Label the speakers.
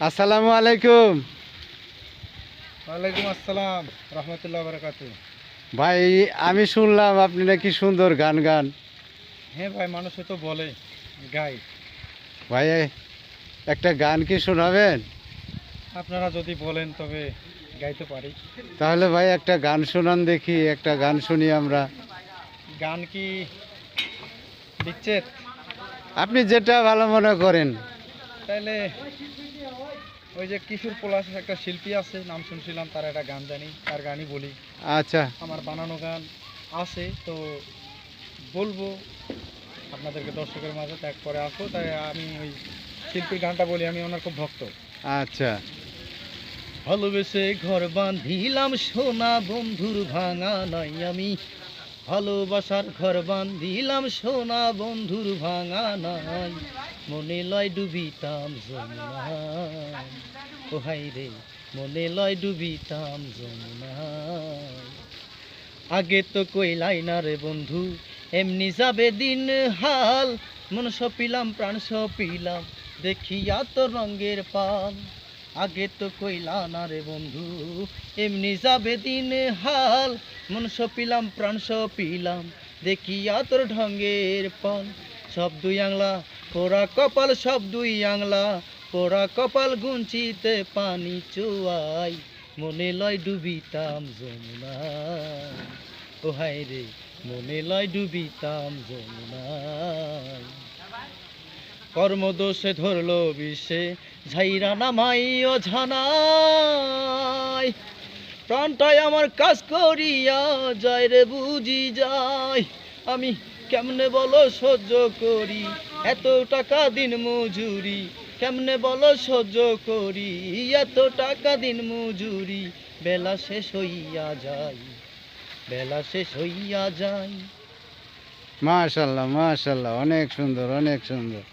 Speaker 1: আসসালামু আলাইকুম।
Speaker 2: ওয়ালাইকুম আসসালাম রহমতুল্লাহ বারাকাতু।
Speaker 1: ভাই, আমি শুনলাম আপনি নাকি সুন্দর গান গান।
Speaker 2: হ্যাঁ ভাই, মানুষে তো বলে গাই।
Speaker 1: ভাই, একটা গান কি শোনাবেন?
Speaker 2: আপনারা যদি বলেন তবে গাইতে পারি।
Speaker 1: তাহলে ভাই একটা গান শোনান দেখি, একটা গান শুনি আমরা।
Speaker 2: গান কি বিচ্ছেদ?
Speaker 1: আপনি যেটা ভালো মনে করেন।
Speaker 2: তাইলে ওই যে কিশোর পলাশ একটা শিল্পী আছে, নাম শুনছিলাম, তার একটা গান জানি, তার গানই বলি।
Speaker 1: আচ্ছা,
Speaker 2: আমার বানানো গান আছে তো বলবো আপনাদেরকে দর্শকের মাঝে, ত্যাগ করে আসবো, তাই আমি ওই শিল্পীর গানটা বলি। আমি ওনার খুব ভক্ত।
Speaker 1: আচ্ছা।
Speaker 2: ভালোবেসে ঘর বাঁধিলাম সোনা বন্ধুর ভাঙা নাই আমি, ভালোবাসার ঘর বাঁধিলাম সোনা বন্ধুর ভাঙা নাই, মনে লয় ডুবিতাম যমুনায়, ও হাই রে মনে লয় ডুবিতাম যমুনায়। আগে তো কইলাই না রে বন্ধু, এমনি যাবে দিন হাল, মন সপিলাম প্রাণ সপিলাম দেখিয়া তো রঙের পাল। আগে তো কইলা না রে বন্ধু, এমনি যাবে দিন হাল, মন সপিলাম প্রাণ সপিলাম দেখিয়া তোর ঢঙ্গের পাল। সব দুই আংলা পোড়া কপাল, সব দুই আংলা পোড়া কপাল, গুঞ্চিতে পানি চুয়াই, মনে লয় ডুবিতাম যমুনায়, ও হায় রে মনে লয় ডুবিতাম যমুনায়। কর্মদোষে ধরলো বিষে ঝাইরা নামাই ও ঝানাই, প্রাণটাই আমার কাজ করিয়া যায় রে বুঝি যায়। আমি কেমনে বলো সহ্য করি এত টাকা দিন মজুরি, কেমনে বলো সহ্য করি এত টাকা দিন মজুরি, বেলা শেষ হইয়া যায়, বেলা শেষ হইয়া যায়।
Speaker 1: মাশাআল্লাহ, মাশাআল্লাহ, অনেক সুন্দর, অনেক সুন্দর।